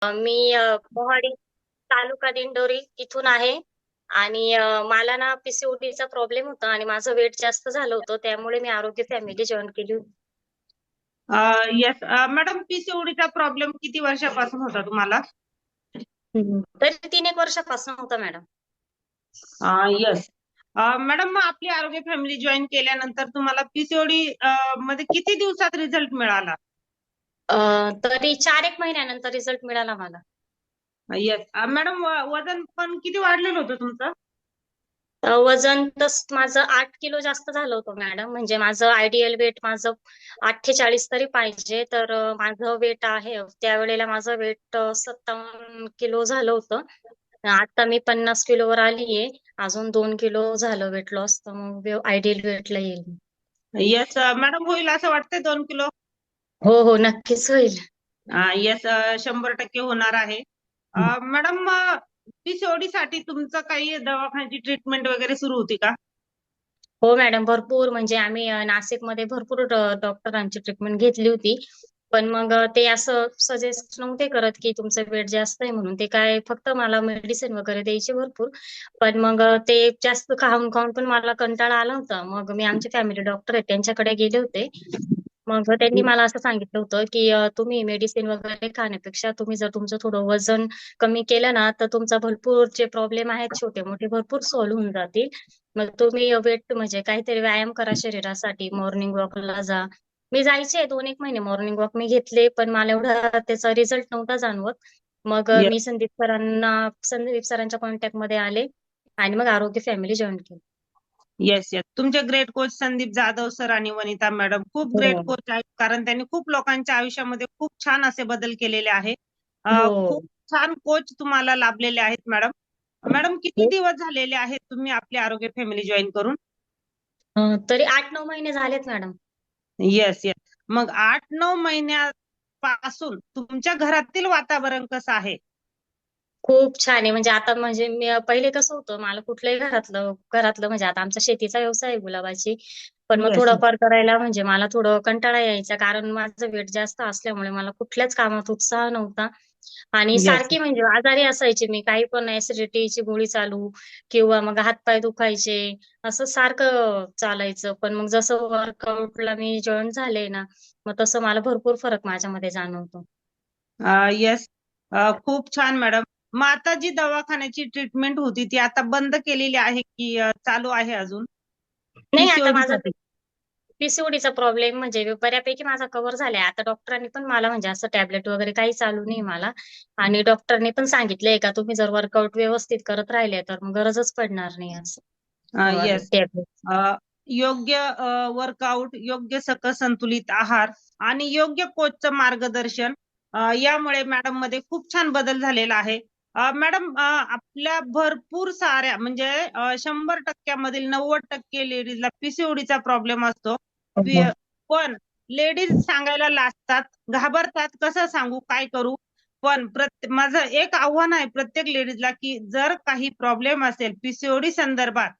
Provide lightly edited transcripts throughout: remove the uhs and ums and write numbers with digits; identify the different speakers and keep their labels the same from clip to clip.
Speaker 1: मी मोहाडी तालुका दिंडोरी इथून आहे आणि मला ना पीसीओडीचा प्रॉब्लेम होता आणि माझं वेट जास्त झालं होतं त्यामुळे मी आरोग्य फॅमिली जॉईन केली होती.
Speaker 2: येस मॅडम, पीसीओडीचा प्रॉब्लेम किती वर्षापासून होता तुम्हाला?
Speaker 1: तरी 3 एक वर्षापासून होता मॅडम.
Speaker 2: येस मॅडम, मग आपली आरोग्य फॅमिली जॉईन केल्यानंतर तुम्हाला पीसीओडी मध्ये किती दिवसात रिझल्ट मिळाला?
Speaker 1: तरी 4 एक महिन्यानंतर रिझल्ट मिळाला मला.
Speaker 2: येस मॅडम, वजन पण किती वाढलेलं होतं तुमचं?
Speaker 1: वजन तस माझं 8 किलो जास्त झालं होतं मॅडम. म्हणजे माझं आयडियल वेट माझं 48 तरी पाहिजे. तर माझं वेट आहे त्यावेळेला माझं वेट 57 किलो झालं होतं. आता मी 50 किलोवर आलीये. अजून 2 किलो झालं वेट लॉस, तर मग आयडियल वेटला येईल.
Speaker 2: येस मॅडम, होईल असं वाटतंय 2 किलो?
Speaker 1: हो हो, नक्कीच होईल.
Speaker 2: येस 100% होणार आहे. मॅडम, पीसीओडी साठी तुमचं काही दवाखान्याची ट्रीटमेंट वगैरे सुरू होती का?
Speaker 1: हो मॅडम, भरपूर म्हणजे आम्ही नाशिकमध्ये भरपूर डॉक्टरांची ट्रीटमेंट घेतली होती. पण मग ते असं सजेस्ट नव्हते करत की तुमचं वेट जास्त आहे म्हणून. ते काय फक्त मला मेडिसिन वगैरे द्यायचे भरपूर. पण मग ते जास्त खाऊन खाऊन पण मला कंटाळा आला होता. मग मी आमचे फॅमिली डॉक्टर आहेत त्यांच्याकडे गेले होते. मग त्यांनी मला असं सांगितलं होतं की तुम्ही मेडिसिन वगैरे खाण्यापेक्षा तुम्ही जर तुमचं थोडं वजन कमी केलं ना, तर तुमचा भरपूर जे प्रॉब्लेम आहेत छोटे मोठे भरपूर सॉल्व्ह होऊन जातील. मग तुम्ही वेट म्हणजे काहीतरी व्यायाम करा शरीरासाठी, मॉर्निंग वॉकला जा. मी जायचे 2 एक महिने मॉर्निंग वॉक मी घेतले, पण मला एवढा त्याचा रिझल्ट नव्हता जाणवत. मग मी संदीप सरांच्या कॉन्टॅक्ट मध्ये आले आणि मग आरोग्य फॅमिली जॉईन केली.
Speaker 2: येस येस, तुमचे great coach Sandeep Jadhav sir आणि वनिता मॅडम खूप ग्रेट
Speaker 1: हो.
Speaker 2: कोच आहेत, कारण त्यांनी खूप लोकांच्या आयुष्यामध्ये खूप छान असे बदल केलेले आहे.
Speaker 1: हो.
Speaker 2: खूप छान कोच तुम्हाला लाभलेले आहेत मॅडम. मॅडम, किती दिवस झालेले आहेत तुम्ही आपली आरोग्य फॅमिली जॉईन करून?
Speaker 1: तरी 8 9 महिने झालेत मॅडम.
Speaker 2: येस येस, मग 8 9 महिन्यापासून तुमच्या घरातील वातावरण कसं आहे?
Speaker 1: खूप छान आहे. म्हणजे आता म्हणजे मी पहिले कसं होतं, मला कुठल्याही घरातलं घरातलं म्हणजे आता आमचा शेतीचा व्यवसाय आहे गुलाबाची. पण मग
Speaker 2: येस
Speaker 1: थोडंफार करायला म्हणजे मला थोडं कंटाळा यायचा. कारण माझं वेट जास्त असल्यामुळे मला कुठल्याच कामात उत्साह नव्हता. आणि
Speaker 2: येस
Speaker 1: सारखी म्हणजे आजारी असायची मी. काही पण ॲसिडिटीची गोळी चालू किंवा मग हातपाय दुखायचे. असं सारखं चालायचं. पण मग जसं वर्कआउटला मी जॉईन झाले ना, मग तसं मला भरपूर फरक माझ्यामध्ये जाणवतो.
Speaker 2: येस, खूप छान मॅडम. मग आता जी दवाखान्याची ट्रीटमेंट होती ती आता बंद केलेली आहे की चालू आहे अजून
Speaker 1: नाही, आता
Speaker 2: पीसीओडी
Speaker 1: माझा
Speaker 2: साठी?
Speaker 1: पीसीओडीचा प्रॉब्लेम म्हणजे बऱ्यापैकी माझा कव्हर झालाय. आता डॉक्टरांनी पण मला म्हणजे असं टॅबलेट वगैरे काही चालू नाही मला. आणि डॉक्टरनी पण सांगितलंय का तुम्ही जर वर्कआउट व्यवस्थित करत राहिले तर मग गरजच पडणार नाही असं.
Speaker 2: Yes,
Speaker 1: tablet.
Speaker 2: योग्य वर्कआउट, योग्य सकस संतुलित आहार आणि योग्य कोचचं मार्गदर्शन यामुळे मॅडम मध्ये खूप छान बदल झालेला आहे. मॅडम, आपल्या भरपूर साऱ्या म्हणजे 100% 90% लेडीजला पीसीओडीचा प्रॉब्लेम असतो. पी- पण लेडीज सांगायला लाजतात, घाबरतात, कसं सांगू, काय करू. पण माझं एक आव्हान आहे प्रत्येक लेडीजला की जर काही प्रॉब्लेम असेल पीसीओडी संदर्भात,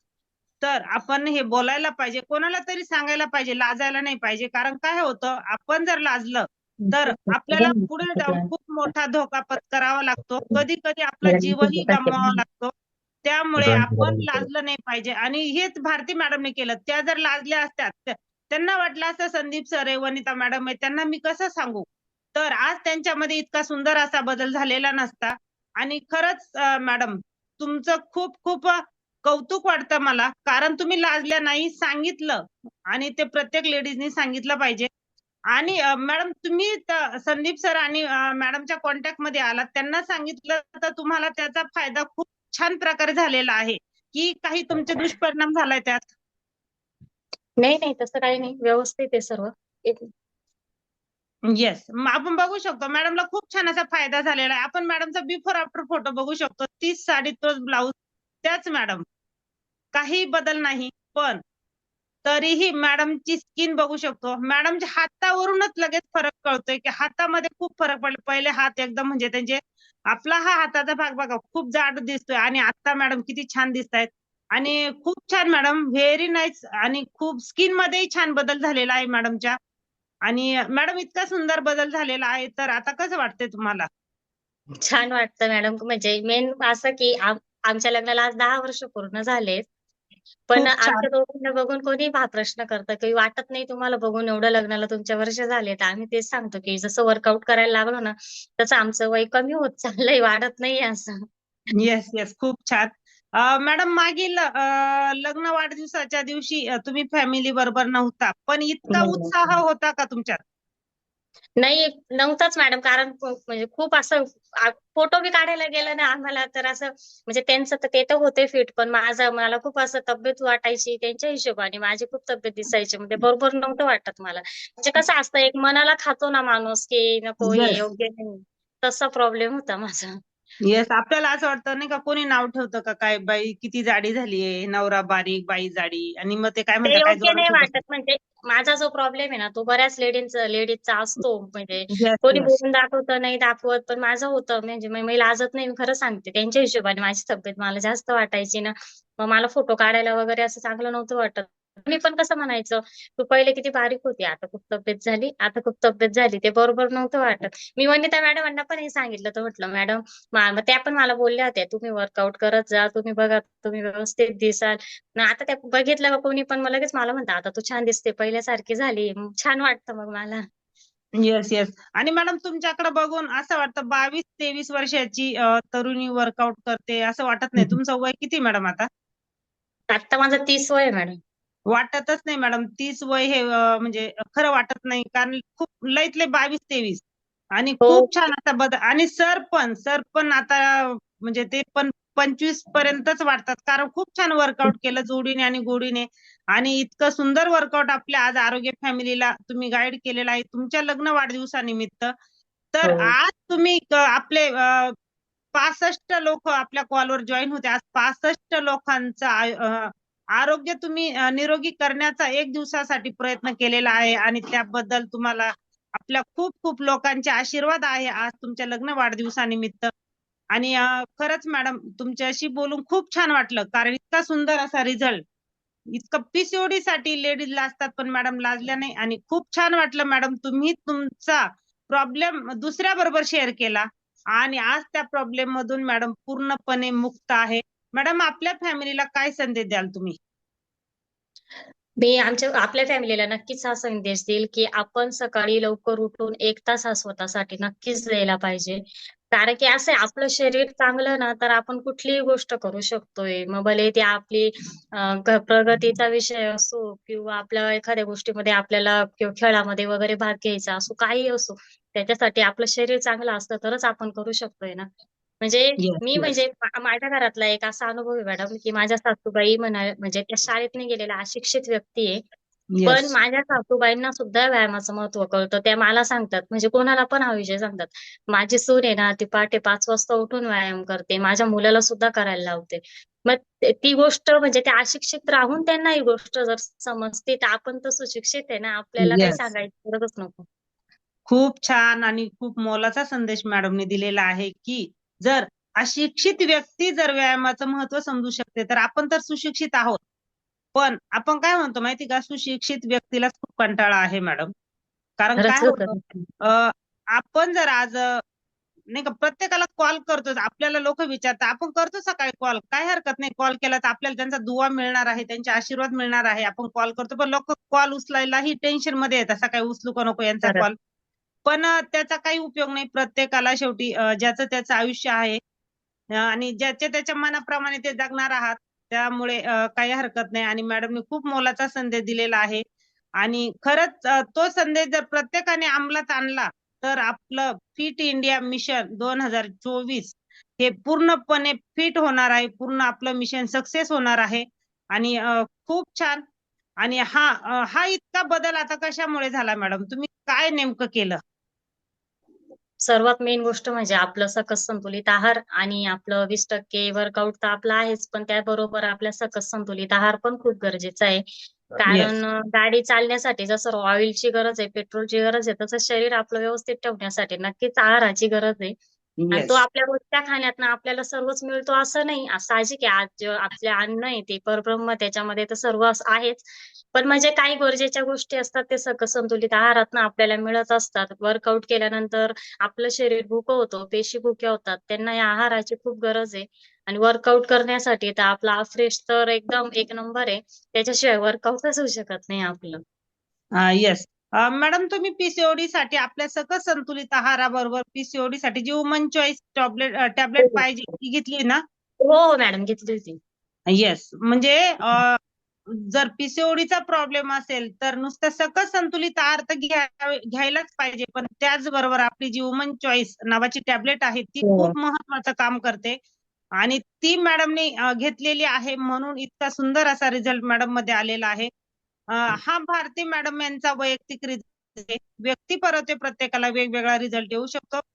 Speaker 2: तर आपण हे बोलायला पाहिजे, कोणाला तरी सांगायला पाहिजे, लाजायला नाही पाहिजे. कारण काय होतं, आपण जर लाजलं तर आपल्याला पुढे जाऊन खूप मोठा धोका पत्करावा लागतो, कधी कधी आपला जीवही गमवावा लागतो. त्यामुळे आपण लाजलं नाही पाहिजे. आणि हेच भारती मॅडमने केलं. त्या जर लाजल्या असत्या त्यांना वाटलं असतं संदीप सर आहे, वनिता मॅडम आहे, त्यांना मी कसं सांगू, तर आज त्यांच्यामध्ये इतका सुंदर असा बदल झालेला नसता. आणि खरंच मॅडम, तुमचं खूप खूप कौतुक वाटतं मला, कारण तुम्ही लाजल्या नाही, सांगितलं. आणि ते प्रत्येक लेडीजनी सांगितलं पाहिजे. आणि मॅडम, तुम्ही संदीप सर आणि मॅडमच्या कॉन्टॅक्ट मध्ये आलात, त्यांना सांगितलं तर तुम्हाला त्याचा फायदा खूप छान प्रकारे झालेला आहे की काही तुमचे दुष्परिणाम झालाय त्यात?
Speaker 1: नाही नाही, तसं काही नाही, व्यवस्थित आहे सर्व.
Speaker 2: येस, आपण बघू शकतो मॅडमला खूप छान असा फायदा झालेला आहे. आपण मॅडमचा बिफोर आफ्टर फोटो बघू शकतो. तीच साडी, तोच ब्लाऊज, त्याच मॅडम, काही बदल नाही. पण तरीही मॅडमची स्किन बघू शकतो. मॅडमच्या हातावरूनच लगेच फरक कळतोय की हातामध्ये खूप फरक पडला. पहिले हात एकदम म्हणजे त्यांचे, आपला हा हाताचा भाग बघा खूप जाड दिसतोय आणि आता मॅडम किती छान दिसतायत. आणि खूप छान मॅडम, व्हेरी नाईस. आणि खूप स्किन मध्येही छान बदल झालेला आहे मॅडमच्या. आणि मॅडम, इतका सुंदर बदल झालेला आहे, तर आता कसं वाटतंय तुम्हाला?
Speaker 1: छान वाटतं मॅडम. म्हणजे मेन असं की आमच्या लग्नाला आज 10 वर्ष पूर्ण झालेत. पण
Speaker 2: खूप छान.
Speaker 1: आमच्या दोघांना बघून कोणी प्रश्न करतं की वाटत नाही तुम्हाला बघून एवढं लग्नाला तुमच्या वर्ष झाले. तर आम्ही तेच सांगतो की जसं वर्कआउट करायला लागलो ना, तसं आमचं वय कमी होत चाललंय, वाढत नाहीये असं.
Speaker 2: Yes, yes. खूप छान. मॅडम मागील लग्न वाढदिवसाच्या दिवशी तुम्ही फॅमिली बरोबर नव्हता, पण इतका
Speaker 1: नाही,
Speaker 2: उत्साह
Speaker 1: नाही.
Speaker 2: होता का तुमच्यात?
Speaker 1: नाही, नव्हताच मॅडम. कारण म्हणजे खूप असं फोटो बी काढायला गेलं ना आम्हाला तर असं म्हणजे त्यांचं तर ते तर होते फिट, पण मला खूप असं तब्येत वाटायची त्यांच्या हिशोबाने. माझी खूप तब्येत दिसायची. म्हणजे बरोबर नव्हतं वाटत मला. म्हणजे कसं असतं एक मनाला खातो ना माणूस, की नको हे
Speaker 2: येस.
Speaker 1: योग्य नाही. तसा प्रॉब्लेम होता माझा.
Speaker 2: येस. आपल्याला असं वाटतं नाही का, कोणी नाव ठेवतं का काय, बाई किती जाडी झालीये, नवरा बारीक, बाई जाडी, आणि मग ते काय
Speaker 1: ते
Speaker 2: म्हणतात, काय
Speaker 1: योग्य
Speaker 2: जोरात
Speaker 1: नाही
Speaker 2: खूप असतं.
Speaker 1: वाटत. म्हणजे माझा जो प्रॉब्लेम आहे ना, तो बऱ्याच लेडीजचा असतो. म्हणजे
Speaker 2: येस,
Speaker 1: कोणी
Speaker 2: येस.
Speaker 1: बोलून दाखवतं, नाही दाखवत, पण माझं होतं. म्हणजे मी लाजत नाही, मी खरं सांगते. त्यांच्या हिशोबाने माझी तब्येत मला जास्त वाटायची ना, मग मला फोटो काढायला वगैरे असं चांगलं नव्हतं वाटत. मी पण कसं म्हणायचं, "तू पहिले किती बारीक होती, आता खूप तब्येत झाली, आता खूप तब्येत झाली." ते बरोबर नव्हतं वाटत. मी वनिता मॅडमांना पण हे सांगितलं, तर म्हटलं, "मॅडम." मग त्या पण मला बोलल्या होत्या, "तुम्ही वर्कआउट करत जा, तुम्ही बघा, तुम्ही व्यवस्थित दिसाल." नाही आता त्या बघितलं का कोणी पण मग लगेच मला म्हणतं, "आता तू छान दिसते, पहिल्यासारखी झाली." छान वाटतं मग मला.
Speaker 2: Yes, yes. आणि मॅडम तुमच्याकडे बघून असं वाटतं, 22-23 वर्षाची तरुणी वर्कआउट करते असं वाटत नाही. तुमचं वय किती मॅडम आता?
Speaker 1: आता माझं 30 वय आहे मॅडम.
Speaker 2: वाटतच नाही मॅडम. 30 वय हे म्हणजे खरं वाटत नाही. कारण खूप लईतले 22-23 आणि
Speaker 1: हो.
Speaker 2: खूप छान आता बदल. आणि सर पण आता म्हणजे ते पण 25 पर्यंतच वाटतात. कारण खूप छान वर्कआउट केलं जोडीने आणि गोडीने. आणि इतकं सुंदर वर्कआउट आपल्या आज आरोग्य फॅमिलीला तुम्ही गाईड केलेलं आहे तुमच्या लग्न वाढदिवसानिमित्त. तर
Speaker 1: हो.
Speaker 2: आज तुम्ही आपले 65 लोक आपल्या कॉलवर जॉईन होते. आज 65 लोकांचं आरोग्य तुम्ही निरोगी करण्याचा 1 दिवसासाठी प्रयत्न केलेला आहे, आणि त्याबद्दल तुम्हाला आपल्या खूप खूप लोकांचे आशीर्वाद आहे आज तुमच्या लग्न वाढदिवसानिमित्त. आणि खरंच मॅडम तुमच्याशी बोलून खूप छान वाटलं, कारण इतका सुंदर असा रिझल्ट इतकं पीसीओडी साठी लेडीज लाजतात पण मॅडम लाजल्या नाही. आणि खूप छान वाटलं मॅडम, तुम्ही तुमचा प्रॉब्लेम दुसऱ्या बरोबर शेअर केला, आणि आज त्या प्रॉब्लेम मधून मॅडम पूर्णपणे मुक्त आहे. मॅडम आपल्या फॅमिलीला काय संदेश द्याल तुम्ही?
Speaker 1: मी आपल्या फॅमिलीला नक्कीच हा संदेश देईल, की आपण सकाळी लवकर उठून 1 तास हा स्वतःसाठी नक्कीच द्यायला पाहिजे. कारण की असं आहे, आपलं शरीर चांगलं ना, तर आपण कुठलीही गोष्ट करू शकतोय. मग भले ती आपली प्रगतीचा विषय असो किंवा आपल्या एखाद्या गोष्टीमध्ये आपल्याला किंवा खेळामध्ये वगैरे भाग घ्यायचा असो, काहीही असो. त्याच्यासाठी आपलं शरीर चांगलं असलं तरच आपण करू शकतोय ना. म्हणजे
Speaker 2: येस,
Speaker 1: मी
Speaker 2: येस.
Speaker 1: म्हणजे माझ्या घरातला एक असा अनुभव आहे मॅडम, की माझ्या सासूबाई म्हणजे त्या शाळेत नाही गेलेल्या अशिक्षित व्यक्ती आहे. पण
Speaker 2: येस.
Speaker 1: माझ्या सासूबाईंना सुद्धा व्यायामाचं महत्त्व कळतं. त्या मला सांगतात, म्हणजे कोणाला पण हा विषय सांगतात. माझी सून आहे ना, ती पहाटे 5 वाजता उठून व्यायाम करते. माझ्या मुलाला सुद्धा करायला लावते. मग ती गोष्ट म्हणजे त्या अशिक्षित राहून त्यांना ही गोष्ट जर समजते, तर आपण तर सुशिक्षित आहे ना, आपल्याला काही
Speaker 2: येस.
Speaker 1: सांगायची गरजच नको.
Speaker 2: खूप छान आणि खूप मोलाचा संदेश मॅडमने दिलेला आहे, की जर अशिक्षित व्यक्ती जर व्यायामाचं महत्त्व समजू शकते, तर आपण तर सुशिक्षित आहोत. पण आपण काय म्हणतो माहिती का, सुशिक्षित व्यक्तीलाच खूप कंटाळा आहे मॅडम. कारण
Speaker 1: खरंच
Speaker 2: काय होतं,
Speaker 1: होतं.
Speaker 2: अ, आपण जर आज नाही का प्रत्येकाला कॉल करतो. आपल्याला लोकं विचारतात. आपण करतो सकाळी कॉल. काही हरकत नाही. कॉल केला तर आपल्याला त्यांचा दुवा मिळणार आहे, त्यांचे आशीर्वाद मिळणार आहे. आपण कॉल करतो. पण लोकं कॉल उचलायलाही टेन्शनमध्ये येतात. सकाळी उचलू का नको यांचा
Speaker 1: खरंच.
Speaker 2: कॉल. पण त्याचा काही उपयोग नाही. प्रत्येकाला शेवटी ज्याचं त्याचं आयुष्य आहे. आणि ज्याच्या त्याच्या मनाप्रमाणे ते जगणार आहात. त्यामुळे काही हरकत नाही, आणि मॅडमनी खूप मोलाचा संदेश दिलेला आहे. आणि खरंच तो संदेश जर प्रत्येकाने अंमलात आणला, तर आपलं फिट इंडिया मिशन 2024 हे पूर्णपणे फिट होणार आहे. पूर्ण आपलं मिशन सक्सेस होणार आहे. आणि खूप छान. आणि हा इतका बदल आता कशामुळे झाला मॅडम? तुम्ही काय नेमकं केलं?
Speaker 1: सर्वात मेन गोष्ट म्हणजे आपलं सकस संतुलित आहार आणि आपलं 20% वर्कआउट तर आपलं आहेच, पण त्याबरोबर आपल्या सकस संतुलित आहार पण खूप गरजेचा आहे.
Speaker 2: येस.
Speaker 1: कारण गाडी चालण्यासाठी जसं ऑइलची गरज आहे, पेट्रोलची गरज आहे, तसं शरीर आपलं व्यवस्थित ठेवण्यासाठी नक्कीच आहाराची गरज आहे. आणि तो
Speaker 2: येस.
Speaker 1: आपल्या रोजच्या खाण्यातनं आपल्याला सर्वच मिळतो असं नाही. साहजिक आहे, आज जे आपले अन्न आहे ते परब्रह्म, त्याच्यामध्ये तर सर्व आहेच. पण म्हणजे काही गरजेच्या गोष्टी असतात ते संतुलित आहारातनं आपल्याला मिळत असतात. वर्कआउट केल्यानंतर आपलं शरीर भुकं होतं, पेशी भुक्या होतात. त्यांना या आहाराची खूप गरज आहे. आणि वर्कआउट करण्यासाठी तर आपला फ्रेश तर एकदम एक नंबर आहे. त्याच्याशिवाय वर्कआउटच होऊ शकत नाही आपलं.
Speaker 2: येस. मॅडम, तुम्ही पीसीओडी साठी आपल्या सकस संतुलित आहाराबरोबर पीसीओडी साठी जी वुमन चॉईस
Speaker 1: हो,
Speaker 2: टॅबलेट पाहिजे ती घेतली ना?
Speaker 1: हो, हो मॅडम, घेतली होती.
Speaker 2: येस. म्हणजे जर पीसीओडीचा प्रॉब्लेम असेल तर नुसतं सकस संतुलित आहार तर घ्यायलाच पाहिजे, पण त्याचबरोबर आपली जी वुमन चॉईस नावाची टॅबलेट आहे ती
Speaker 1: हो.
Speaker 2: खूप महत्वाचं काम करते. आणि ती मॅडमने घेतलेली आहे म्हणून इतका सुंदर असा रिझल्ट मॅडम मध्ये आलेला आहे. हा भारती मॅडम यांचा वैयक्तिक रिझल्ट आहे. व्यक्ती परत्वे प्रत्येकाला वेगवेगळा रिझल्ट येऊ शकतो.